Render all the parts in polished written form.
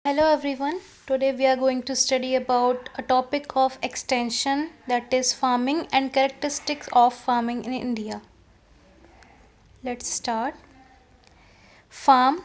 Hello everyone. Today we are going to study about a topic of extension, that is farming and characteristics of farming in India. Let's start. Farm.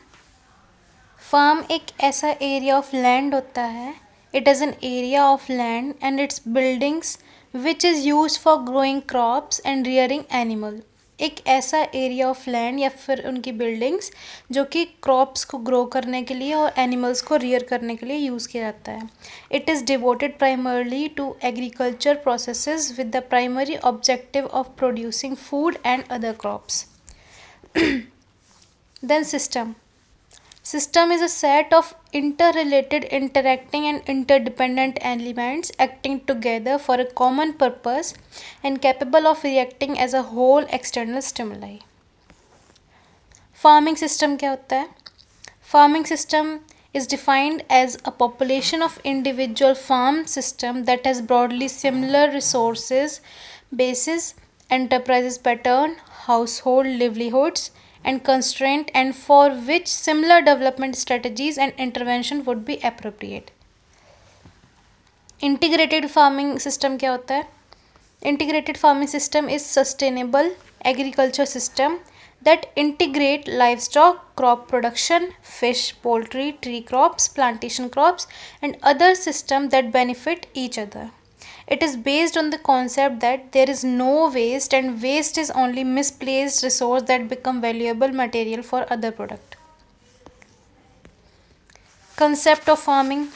Farm एक ऐसा area of land होता है. It is an area of land and its buildings which is used for growing crops and rearing animal. एक ऐसा area of land या फिर उनकी buildings जो कि क्रॉप्स को ग्रो करने के लिए और एनिमल्स को रियर करने के लिए यूज़ किया जाता है. It is devoted primarily to agriculture processes with the primary objective of producing food and other crops. Then system. System is a set of interrelated, interacting and interdependent elements acting together for a common purpose and capable of reacting as a whole external stimuli. Farming system क्या होता है? Farming system is defined as a population of individual farm system that has broadly similar resources, bases, enterprises pattern, household livelihoods, and constraint, and for which similar development strategies and intervention would be appropriate. Integrated farming system क्या होता है? Integrated farming system is sustainable agriculture system that integrate livestock, crop production, fish, poultry, tree crops, plantation crops, and other systems that benefit each other. It is based on the concept that there is no waste and waste is only misplaced resource that become valuable material for other product. Concept of farming.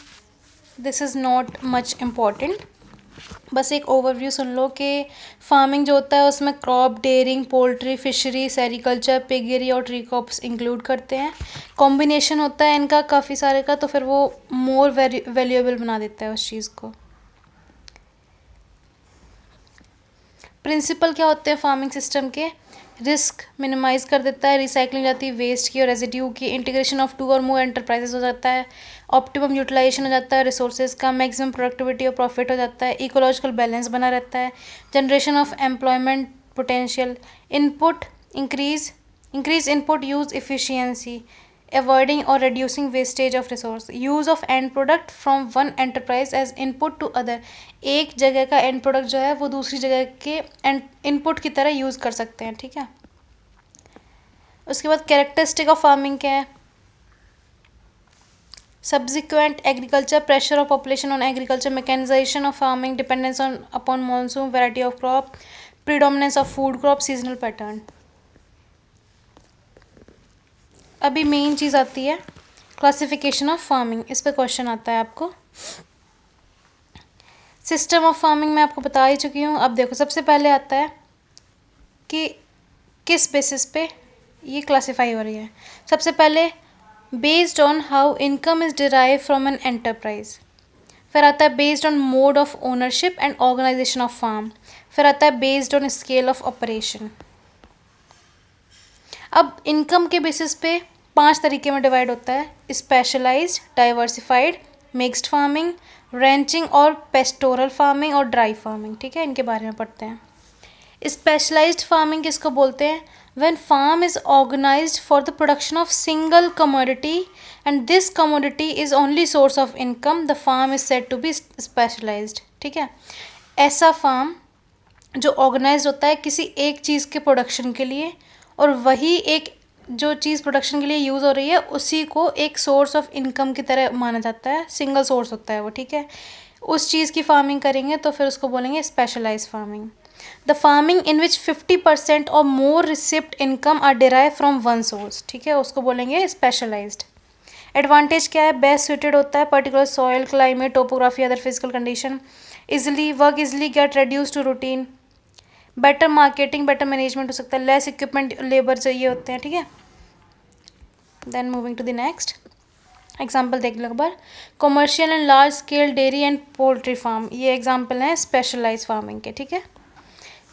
This is not much important. बस एक overview सुन लो कि farming जो होता है उसमें crop, dairying, poultry, fishery, sericulture, piggery और tree crops include करते हैं. कॉम्बिनेशन होता है इनका काफ़ी सारे का, तो फिर वो मोर वैल्यूएबल बना देता है उस चीज़ को. प्रिंसिपल क्या होते हैं फार्मिंग सिस्टम के? रिस्क मिनिमाइज़ कर देता है, रिसाइकलिंग जाती है वेस्ट की और रेजिड्यू की, इंटीग्रेशन ऑफ 2 और मोर एंटरप्राइजेस हो जाता है, ऑप्टिमम यूटिलाइजेशन हो जाता है रिसोर्सेज का, मैक्सिमम प्रोडक्टिविटी और प्रॉफिट हो जाता है, इकोलॉजिकल बैलेंस बना रहता है, generation of employment potential, input increase input use efficiency, avoiding or reducing wastage of resource, use of end product from one enterprise as input to other. एक जगह का end product जो है वो दूसरी जगह के input की तरह यूज़ कर सकते हैं. ठीक है. उसके बाद कैरेक्टरिस्टिक ऑफ फार्मिंग क्या है? Subsequent agriculture, pressure of population on agriculture, mechanization of farming, dependence on upon monsoon, variety of crop, predominance of food crop, seasonal pattern. अभी मेन चीज़ आती है क्लासिफिकेशन ऑफ फार्मिंग. इस पे क्वेश्चन आता है आपको. सिस्टम ऑफ फार्मिंग मैं आपको बता ही चुकी हूँ. अब देखो सबसे पहले आता है कि किस बेसिस पे ये क्लासिफाई हो रही है. सबसे पहले based on how income is derive from an enterprise. फिर आता है based on mode of ownership and organization of farm. फिर आता है based on scale of operation. अब इनकम के बेसिस पे 5 तरीके में डिवाइड होता है: specialized, diversified, mixed farming, ranching और पेस्टोरल फार्मिंग और ड्राई फार्मिंग. ठीक है, इनके बारे में पढ़ते हैं. स्पेशलाइज्ड फार्मिंग किसको बोलते हैं? When farm is organized for the production of single commodity and this commodity is only source of income, the farm is said to be specialized. ठीक है, ऐसा फार्म जो ऑर्गेनाइज होता है किसी एक चीज़ के प्रोडक्शन के लिए और वही एक जो चीज़ प्रोडक्शन के लिए यूज़ हो रही है उसी को एक सोर्स ऑफ इनकम की तरह माना जाता है. सिंगल सोर्स होता है वो. ठीक है, उस चीज़ की फार्मिंग करेंगे तो फिर उसको बोलेंगे specialised farming. The farming in which 50% और more receipt income are derive from one source. ठीक है, उसको बोलेंगे स्पेशलाइज्ड. एडवांटेज क्या है? बेस्ट सुटेड होता है particular soil, climate, topography, other physical condition, easily work, easily get reduce to routine, better marketing, better management हो सकता है, लेस इक्विपमेंट, लेबर चाहिए होते हैं. ठीक है. Then moving to the next example देख लो एक बार. Commercial and large scale dairy and poultry farm, ये एग्जाम्पल हैं स्पेशलाइज फार्मिंग के. ठीक है,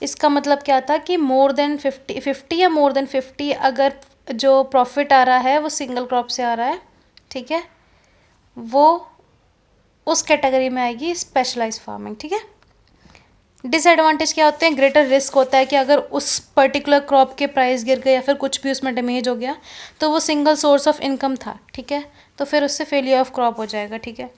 इसका मतलब क्या था कि मोर देन 50 या मोर देन 50 अगर जो प्रॉफिट आ रहा है वो सिंगल क्रॉप से आ रहा है. ठीक है, वो उस कैटेगरी में आएगी स्पेशलाइज फार्मिंग. ठीक है. डिसएडवांटेज क्या होते हैं, ग्रेटर रिस्क होता है कि अगर उस पर्टिकुलर क्रॉप के प्राइस गिर गए या फिर कुछ भी उसमें डैमेज हो गया तो वो सिंगल सोर्स ऑफ इनकम था, ठीक है, तो फिर उससे फेलियर ऑफ क्रॉप हो जाएगा, ठीक है।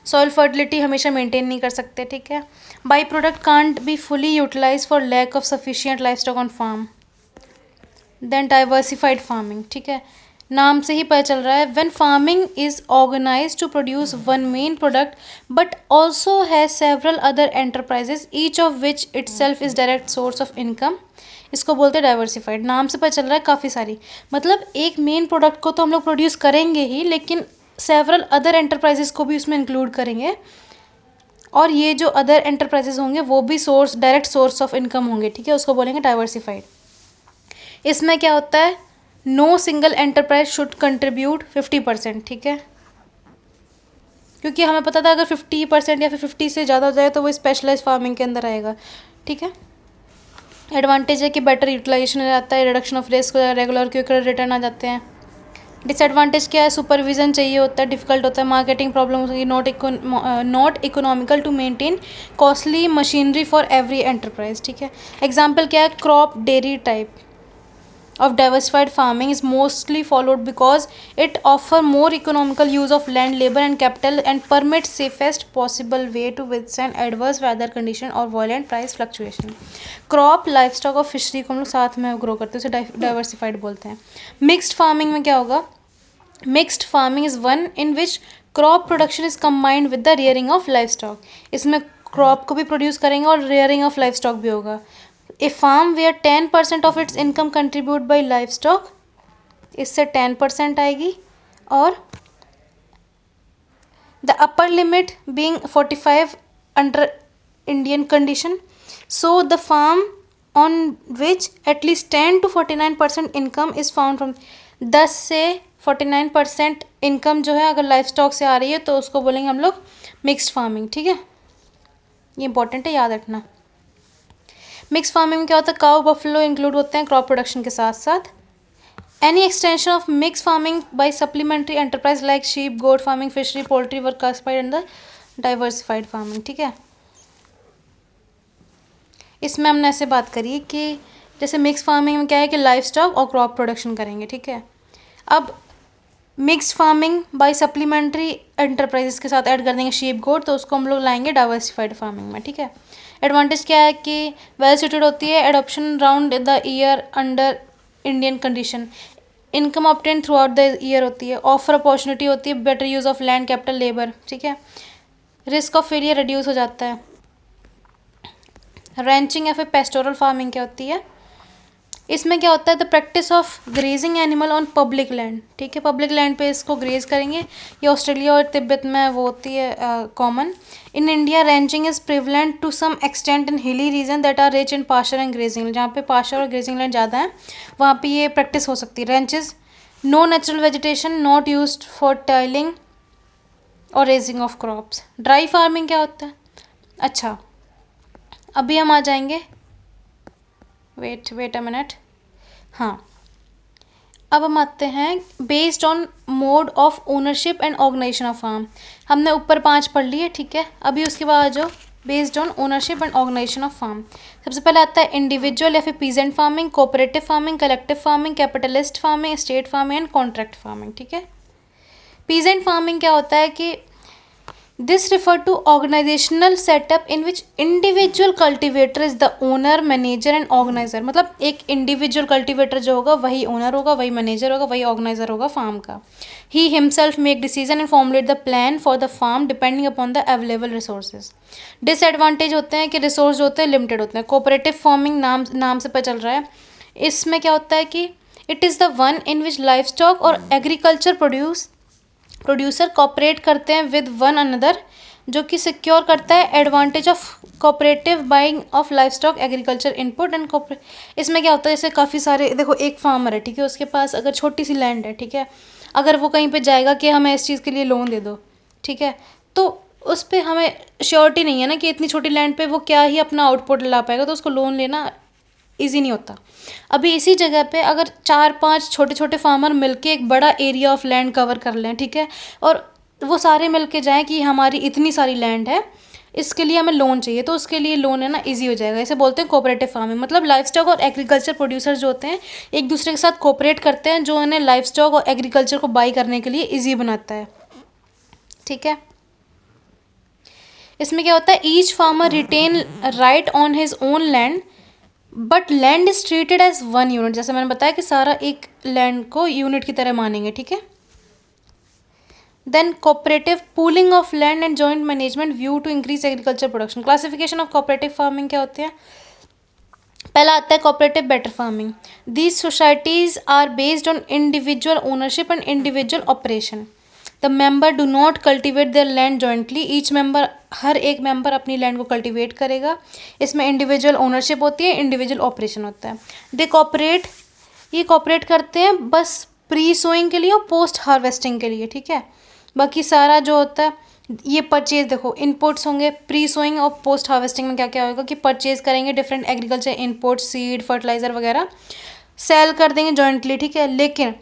सॉइल फर्टिलिटी हमेशा मेंटेन नहीं कर सकते, ठीक है। By product can't be fully utilize for lack of sufficient livestock on farm. Then diversified farming, ठीक है, नाम से ही पता चल रहा है, when farming is organized to produce one main product but also has several other enterprises each of which itself is direct source of income, इसको बोलते हैं डाइवर्सिफाइड। नाम से पता चल रहा है काफ़ी सारी, मतलब एक मेन प्रोडक्ट को तो हम लोग प्रोड्यूस करेंगे ही, लेकिन सेवरल अदर एंटरप्राइजेज को भी उसमें इंक्लूड करेंगे, और ये जो अदर एंटरप्राइजेज होंगे वो भी source, direct source of income होंगे, ठीक है, उसको बोलेंगे डाइवर्सिफाइड। इसमें क्या होता है, no single enterprise should contribute 50%, ठीक है, क्योंकि हमें पता था अगर 50% या फिर 50 से ज़्यादा हो जाए तो वो स्पेशलाइज फार्मिंग के अंदर आएगा, ठीक है। एडवांटेज है कि बेटर यूटिलाइजेशन हो जाता है, रिडक्शन ऑफ रिस्क हो जाता है, रेगुलर क्विकर रिटर्न आ जाते हैं। डिसएडवांटेज क्या है, सुपरविजन चाहिए होता है, डिफिकल्ट होता है, मार्केटिंग प्रॉब्लम होगी, not economical to maintain costly machinery for every enterprise, ठीक है। एग्जाम्पल क्या है, crop dairy type of diversified farming is mostly followed because it offer more economical use of land, labor and capital and permits safest possible way to withstand adverse weather condition और violent price fluctuation। Crop, livestock और fishery को हम लोग साथ में grow करते हैं, उसे डाइवर्सिफाइड बोलते हैं। मिक्स्ड फार्मिंग में क्या होगा, mixed farming is one in which crop production is combined with the rearing of livestock, इसमें क्रॉप को भी प्रोड्यूस करेंगे और रेयरिंग ऑफ लाइफस्टॉक भी होगा। A farm where 10% of its income contribute by livestock, इससे 10% आएगी, और the upper limit being 45 under Indian condition, so the farm on which at least 10 to 49% income is found from, 10 से 49% income जो है अगर life stock से आ रही है तो उसको बोलेंगे हम लोग मिक्स्ड फार्मिंग, ठीक है, ये इंपॉर्टेंट है, याद रखना। मिक्स फार्मिंग में क्या होता है, काउ बफलो इंक्लूड होते हैं क्रॉप प्रोडक्शन के साथ साथ। Any extension of mix farming by supplementary enterprise like sheep, goat farming, fishery, poultry were classified under diversified farming, ठीक है। इसमें हमने ऐसे बात करी कि जैसे मिक्स फार्मिंग में क्या है कि लाइफ स्टॉक और क्रॉप प्रोडक्शन करेंगे, ठीक है। अब mix farming by supplementary enterprises के साथ ऐड कर देंगे शीप, गोट, तो उसको हम लोग लाएंगे डाइवर्सिफाइड फार्मिंग में, ठीक है। एडवांटेज क्या है कि वेल सूटेड होती है, adoption round the year under Indian condition, income obtain through out the year होती है, ऑफर अपॉर्चुनिटी होती है, better use of land, capital, labour, ठीक है। रिस्क ऑफ फेलियर रिड्यूस हो जाता है। रैंचिंग या फिर पेस्टोरल फार्मिंग क्या होती है, इसमें क्या होता है, the practice of grazing animal on public land, ठीक है, पब्लिक लैंड पे इसको ग्रेज करेंगे, ये ऑस्ट्रेलिया और तिब्बत में वो होती है common. In India ranching is prevalent to some extent in hilly region that are rich in pasture and grazing, जहाँ पे पास्चर और ग्रेजिंग लैंड ज़्यादा है वहाँ पे ये प्रैक्टिस हो सकती है। Ranches, no natural vegetation, not use for tilling और raising of crops. Dry farming क्या होता है, अच्छा अभी हम आ जाएंगे, वेट अ मिनट, हाँ अब हम आते हैं based on mode of ownership and organization of farm, हमने ऊपर 5 पढ़ लिए, ठीक है। अभी उसके बाद जो based on ownership and organization of farm, सबसे पहले आता है इंडिविजुअल या फिर peasant farming, cooperative farming, collective farming, capitalist farming, state farming and contract farming, ठीक है। पीजेंट फार्मिंग क्या होता है कि this refer to organizational setup in which individual cultivator is the owner, manager and organizer, मतलब एक इंडिविजुअल कल्टिवेटर जो होगा वही ओनर होगा, वही मैनेजर होगा, वही ऑर्गेनाइजर होगा फार्म का। He himself make decision and formulate the plan for the farm depending upon the available resources. Disadvantage होते हैं कि रिसोर्स जो होते हैं लिमिटेड होते हैं। कोऑपरेटिव फार्मिंग नाम से पता चल रहा है, इसमें क्या होता है कि it is the one in which life stock और एग्रीकल्चर प्रोड्यूसर कॉपरेट करते हैं विद वन अनदर, जो कि सिक्योर करता है advantage of cooperative buying of life stock, agriculture input and cooperate. इसमें क्या होता है, जैसे काफ़ी सारे, देखो एक फार्मर है, ठीक है, उसके पास अगर छोटी सी लैंड है, ठीक है, अगर वो कहीं पे जाएगा कि हमें इस चीज़ के लिए लोन दे दो, ठीक है, तो उस पर हमें श्योरिटी नहीं है ना कि इतनी छोटी लैंड पे वो क्या ही अपना आउटपुट ला पाएगा, तो उसको लोन लेना ईजी नहीं होता। अभी इसी जगह पे अगर 4-5 छोटे छोटे फार्मर मिलके एक बड़ा एरिया ऑफ लैंड कवर कर लें, ठीक है, और वो सारे मिलके जाएं कि हमारी इतनी सारी लैंड है, इसके लिए हमें लोन चाहिए, तो उसके लिए लोन है ना ईजी हो जाएगा। इसे बोलते हैं कोऑपरेटिव फार्मिंग। मतलब लाइफ स्टॉक और एग्रीकल्चर प्रोड्यूसर जो होते हैं एक दूसरे के साथ कोऑपरेट करते हैं, जो उन्हें लाइफ स्टॉक और एग्रीकल्चर को बाई करने के लिए ईजी बनाता है। ठीक है, इसमें क्या होता है, each farmer retain right on his own land but land is treated as one unit. जैसे मैंने बताया कि सारा एक लैंड को यूनिट की तरह मानेंगे। ठीक है, then cooperative pooling of land and joint management view to increase agriculture production. Classification of cooperative farming क्या होते हैं, पहला आता है cooperative better farming. These societies are based on individual ownership and individual operation. The member do not cultivate their land jointly. Each member, हर एक member अपनी land को कल्टिवेट करेगा। इसमें इंडिविजुअल ओनरशिप होती है, इंडिविजुअल ऑपरेशन होता है। दे कॉपरेट, ये कॉपरेट करते हैं बस प्री सोइंग के लिए और पोस्ट हार्वेस्टिंग के लिए। ठीक है, बाकी सारा जो होता है ये परचेज, देखो इनपुट्स होंगे प्री सोइंग और पोस्ट हार्वेस्टिंग में क्या क्या होगा कि परचेज करेंगे different agriculture input, seed, fertiliser वगैरह, सेल कर देंगे जॉइंटली। ठीक है, लेकिन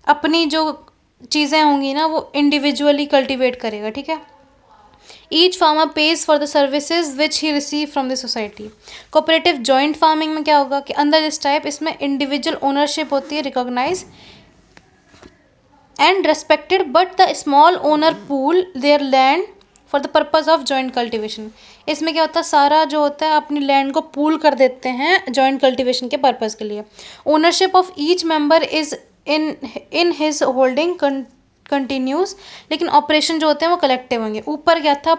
अपनी जो चीज़ें होंगी ना वो इंडिविजुअली कल्टिवेट करेगा। ठीक है, each farmer page for the services which he receive from the society. Cooperative joint farming में क्या होगा कि अंदर दिस टाइप इसमें इंडिविजुअल ओनरशिप होती है recognise and respected, but the small owner pool their land for the purpose of joint cultivation। इसमें क्या होता है, सारा जो होता है अपनी लैंड को पूल कर देते हैं जॉइंट कल्टिवेशन के पर्पज़ के लिए। Ownership of each member is in his holding continuous, लेकिन ऑपरेशन जो होते हैं वो कलेक्टिव होंगे। ऊपर क्या था,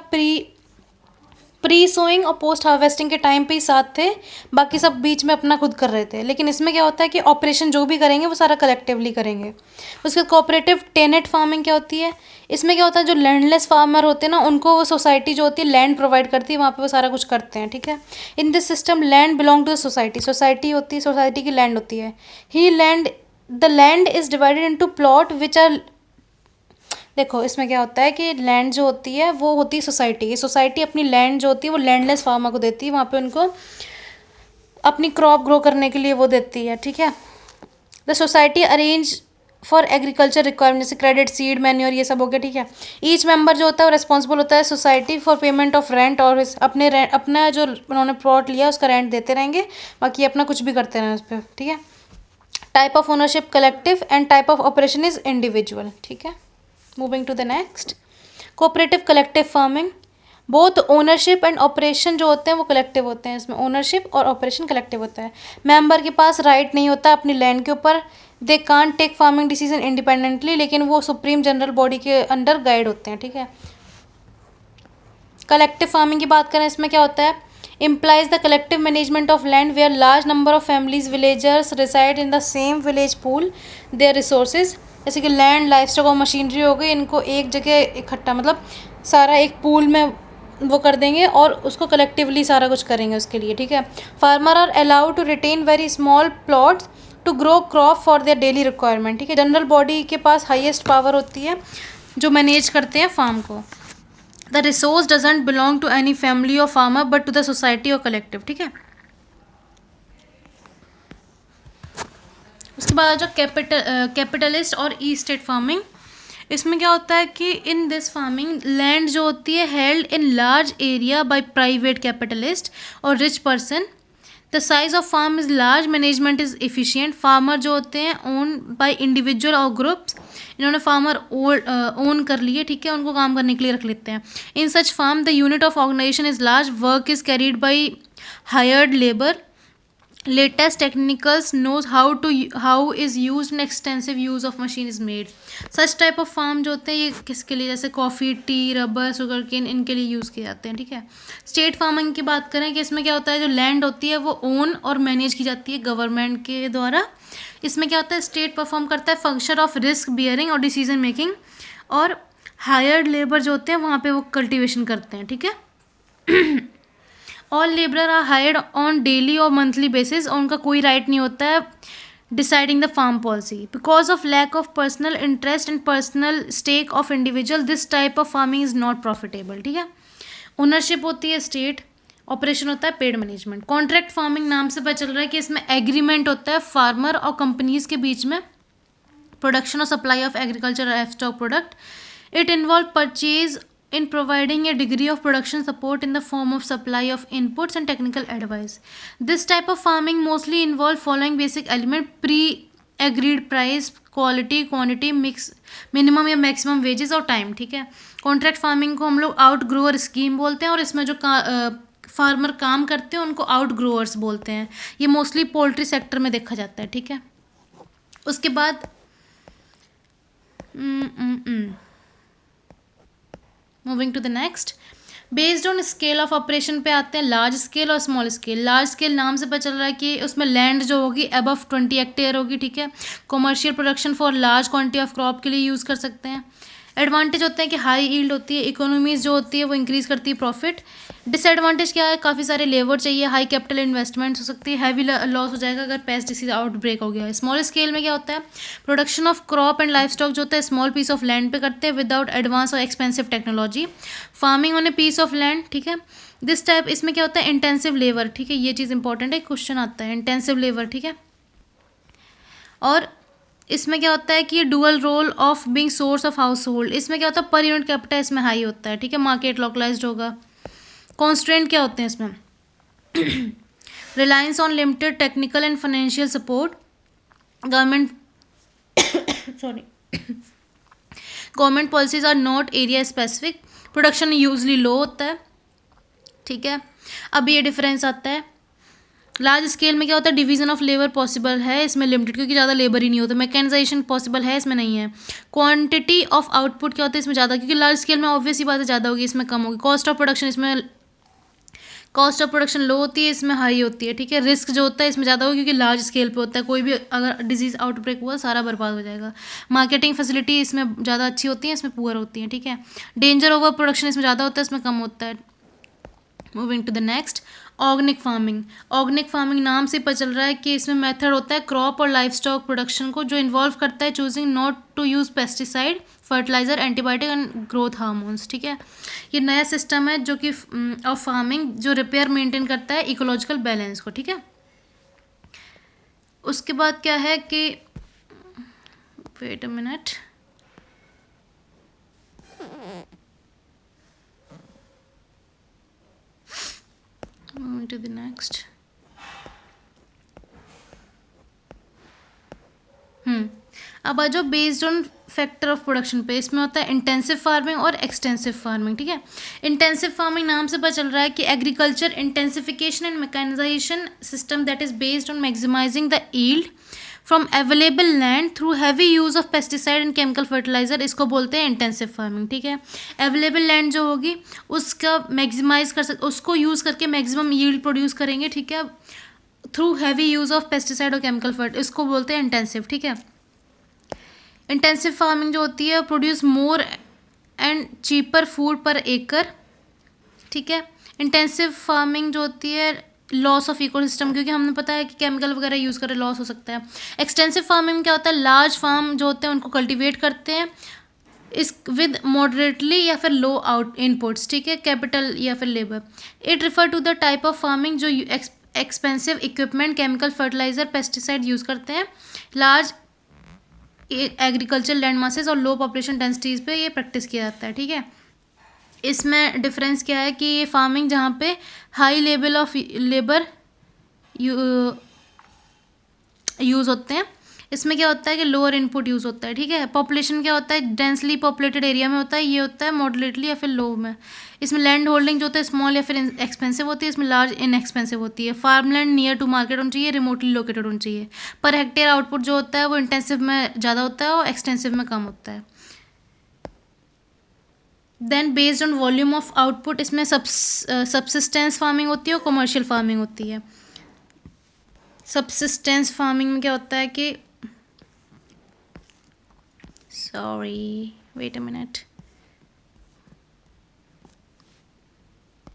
प्री सोइंग और पोस्ट हार्वेस्टिंग के टाइम पे ही साथ थे, बाकी सब बीच में अपना खुद कर रहे थे। लेकिन इसमें क्या होता है कि ऑपरेशन जो भी करेंगे वो सारा कलेक्टिवली करेंगे। उसके कोऑपरेटिव टेनेट फार्मिंग क्या होती है, इसमें क्या होता है जो लैंडलेस फार्मर होते हैं ना उनको वो सोसाइटी जो होती है लैंड प्रोवाइड करती है, वहाँ पे वो सारा कुछ करते हैं। ठीक है, in this system land belong to the society, society होती है, सोसाइटी की लैंड होती है। ही land, the land is divided into plot which are, देखो इसमें क्या होता है कि लैंड जो होती है वो होती है सोसाइटी। ये सोसाइटी अपनी लैंड जो होती है वो लैंडलेस फार्मर को देती है, वहाँ पे उनको अपनी क्रॉप ग्रो करने के लिए वो देती है। ठीक है, the society arrange for agriculture requirement, जैसे क्रेडिट, सीड, मैन्योर, ये सब हो गया। ठीक है, ईच मेंबर जो होता है वो रिस्पॉन्सिबल होता है society for payment of rent, और अपने रेंट, अपना जो उन्होंने प्लॉट लिया उसका रेंट देते रहेंगे, बाकी अपना कुछ भी करते रहें उस पर। ठीक है, type of ownership collective and type of operation is individual. ठीक है, moving to the next, cooperative collective farming. Both ownership and operation जो होते हैं वो कलेक्टिव होते हैं। इसमें ओनरशिप और ऑपरेशन कलेक्टिव होता है। मेंबर के पास राइट नहीं होता अपनी लैंड के ऊपर, they can't take farming decision independently, लेकिन वो सुप्रीम जनरल बॉडी के अंडर गाइड होते हैं। ठीक है, कलेक्टिव फार्मिंग की बात करें, इसमें क्या होता है, implies the collective management of land where large number of families, villagers reside in the same village pool their resources। जैसे कि लैंड, लाइफ स्टॉक और मशीनरी हो गई, इनको एक जगह इकट्ठा, मतलब सारा एक पूल में वो कर देंगे और उसको कलेक्टिवली सारा कुछ करेंगे उसके लिए। ठीक है, farmer are allowed to retain very small plots to grow crop for their daily requirement. ठीक है, जनरल बॉडी के पास हाईएस्ट पावर होती है जो मैनेज करते हैं फार्म को। The resource doesn't belong to any family और farmer but to the society और कलेक्टिव। ठीक है, उसके बाद जो कैपिटलिस्ट और ई स्टेट फार्मिंग, इसमें क्या होता है कि इन दिस फार्मिंग लैंड जो होती है held in large area by private capitalist और rich person. The size of farm is large, management is efficient. Farmer जो होते हैं ओन बाय इंडिविजुअल और ग्रुप्स, इन्होंने फार्मर ओन कर लिए। ठीक है, उनको काम करने के लिए रख लेते हैं। In such farm the unit of organisation is large, work is carried by hired labour, latest technicals knows how is used and extensive use of machine is made। such type of farm जो होते हैं ये किसके लिए, जैसे coffee, tea, rubber, sugarcane, इनके लिए use किए जाते हैं। ठीक है, स्टेट फार्मिंग की बात करें कि इसमें क्या होता है, जो लैंड होती है वो ओन और मैनेज की जाती है गवर्नमेंट के द्वारा। इसमें क्या होता है, स्टेट परफॉर्म करता है फंक्शन ऑफ रिस्क बियरिंग और डिसीजन मेकिंग, और हायर्ड लेबर जो होते हैं वहाँ पे वो कल्टिवेशन करते हैं। ठीक है, all labour are hired on daily और मंथली बेसिस, और उनका कोई राइट नहीं होता है deciding the farm policy. Because of lack of personal interest and personal stake of individual, this type of farming is not profitable. ठीक है, ownership होती है स्टेट, ऑपरेशन होता है पेड मैनेजमेंट। कॉन्ट्रैक्ट फार्मिंग नाम से पता चल रहा है कि इसमें एग्रीमेंट होता है फार्मर और कंपनीज़ के बीच में, प्रोडक्शन और supply of agriculture life stock product. It involve purchase in providing a degree of production support in the form of supply of inputs and technical advice. This type of farming mostly involve following basic element: pre-agreed price, quality, quantity, mix, minimum या maximum wages और time. ठीक है. Contract farming को हम लोग out grower scheme बोलते हैं, और इसमें जो फार्मर काम करते हैं उनको आउट ग्रोअर्स बोलते हैं. ये मोस्टली पोल्ट्री सेक्टर में देखा जाता है. ठीक है. उसके बाद moving to the next, based on scale of operation पे आते हैं. लार्ज स्केल और स्मॉल स्केल. लार्ज स्केल नाम से पता चल रहा है कि उसमें लैंड जो होगी अबव 20 हेक्टेयर होगी. ठीक है. Commercial production for large quantity of crop के लिए यूज़ कर सकते हैं. एडवांटेज होते हैं कि हाई यील्ड होती है, इकोनॉमीज जो होती है वो इंक्रीज़ करती है प्रॉफिट. डिसएडवांटेज क्या है? काफ़ी सारे लेबर चाहिए, हाई कैपिटल इन्वेस्टमेंट्स हो सकती है, हैवी लॉस हो जाएगा अगर पेस्ट डिसीज आउटब्रेक हो गया है. स्मॉल स्केल में क्या होता है? Production of crop and life stock जो होता है स्मॉल पीस ऑफ लैंड पे करते हैं विदाउट एडवांस और expensive technology. Farming on a piece of land. ठीक है. दिस टाइप इसमें क्या होता है? Intensive labour. ठीक है. ये चीज़ इंपॉर्टेंट है, क्वेश्चन आता है इंटेंसिव लेबर. ठीक है. और इसमें क्या होता है कि dual role of being source of household. इसमें क्या होता है? पर यूनिट कैपिटल इसमें हाई होता है. ठीक है. मार्केट लोकलाइज्ड होगा. कॉन्स्ट्रेंट क्या होते हैं इसमें? Reliance on limited technical and financial support. Government sorry government policies are not area specific. Production usually low होता है. ठीक है. अब ये डिफरेंस आता है. लार्ज स्केल में क्या होता है? डिवीजन ऑफ लेबर पॉसिबल है, इसमें लिमिटेड, क्योंकि ज़्यादा लेबर ही नहीं होता. मैकेनाइजेशन पॉसिबल है, इसमें नहीं है. क्वांटिटी ऑफ आउटपुट क्या होता है? इसमें ज़्यादा, क्योंकि लार्ज स्केल में ऑब्वियस ही बात है ज़्यादा होगी, इसमें कम होगी. कॉस्ट ऑफ प्रोडक्शन, इसमें कॉस्ट ऑफ प्रोडक्शन लो होती है, इसमें हाई होती है. ठीक है. रिस्क जो होता है इसमें ज़्यादा होगा क्योंकि लार्ज स्केल पे होता है. कोई भी अगर डिजीज़ आउटब्रेक हुआ सारा बर्बाद हो जाएगा. मार्केटिंग फैसिलिटी इसमें ज़्यादा अच्छी होती है, इसमें पुअर होती है. ठीक है. डेंजर ओवर प्रोडक्शन इसमें ज़्यादा होता है, इसमें कम होता है. Moving to the next, organic farming. Organic farming नाम से पता चल रहा है कि इसमें मेथड होता है क्रॉप और लाइफ स्टॉक प्रोडक्शन को, जो इन्वॉल्व करता है choosing not to use pesticide, fertilizer, antibiotic and growth hormones. ठीक है. ये नया सिस्टम है जो कि ऑफ फार्मिंग जो रिपेयर मेंटेन करता है इकोलॉजिकल बैलेंस को. ठीक है. उसके बाद क्या है कि wait a minute, moving to the next. अब आ जाओ based on factor of production पे. इसमें होता है इंटेंसिव फार्मिंग और एक्सटेंसिव फार्मिंग. ठीक है. इंटेंसिव फार्मिंग नाम से पता चल रहा है कि agriculture intensification and mechanization system that is based on maximizing the yield from available land through heavy use of pesticide and chemical fertilizer. इसको बोलते हैं इंटेंसिव फार्मिंग. ठीक है. अवेलेबल लैंड जो होगी उसका मैक्सिमाइज कर सकते, उसको यूज़ करके मैक्सिमम यील्ड प्रोड्यूस करेंगे. ठीक है. Through heavy use of pesticide और केमिकल फर्ट, इसको बोलते हैं इंटेंसिव. ठीक है. इंटेंसिव फार्मिंग जो होती है produce more and cheaper food पर एकड़. ठीक है. इंटेंसिव फार्मिंग जो होती है लॉस ऑफ इकोसिस्टम, क्योंकि हमने पता है कि केमिकल वगैरह यूज़ करें लॉस हो सकता है. एक्सटेंसिव फार्मिंग क्या होता है? लार्ज फार्म जो होते हैं उनको कल्टीवेट करते हैं इस विद मॉडरेटली या फिर लो आउट इनपुट्स. ठीक है. कैपिटल या फिर labour. It refer to the type of farming जो expensive equipment, chemical fertiliser, pesticide use करते हैं. लार्ज एग्रीकल्चर लैंड मासेस और लो पॉपुलेशन डेंसिटीज़ पे ये प्रैक्टिस किया जाता है. ठीक है. इसमें डिफरेंस क्या है कि ये फार्मिंग जहाँ पे high level of labour use होते हैं, इसमें क्या होता है कि लोअर इनपुट यूज़ होता है. ठीक है. पॉपुलेशन क्या होता है? डेंसली पॉपुलेटेड एरिया में होता है, ये होता है मॉडरेटली या फिर लो में. इसमें लैंड होल्डिंग जो होता है स्मॉल या फिर एक्सपेंसिव होती है, इसमें लार्ज इनएक्सपेंसिव होती है. Farm land near to market होना चाहिए, रिमोटली लोकेटेड होना चाहिए. पर हेक्टेयर आउटपुट जो होता है वो इंटेंसिव में ज़्यादा होता है और एक्सटेंसिव में कम होता है. Then based on volume of output इसमें सबसिस्टेंस फार्मिंग होती है और कमर्शियल फार्मिंग होती है. सबसिस्टेंस फार्मिंग में क्या होता है कि वेट अ मिनट,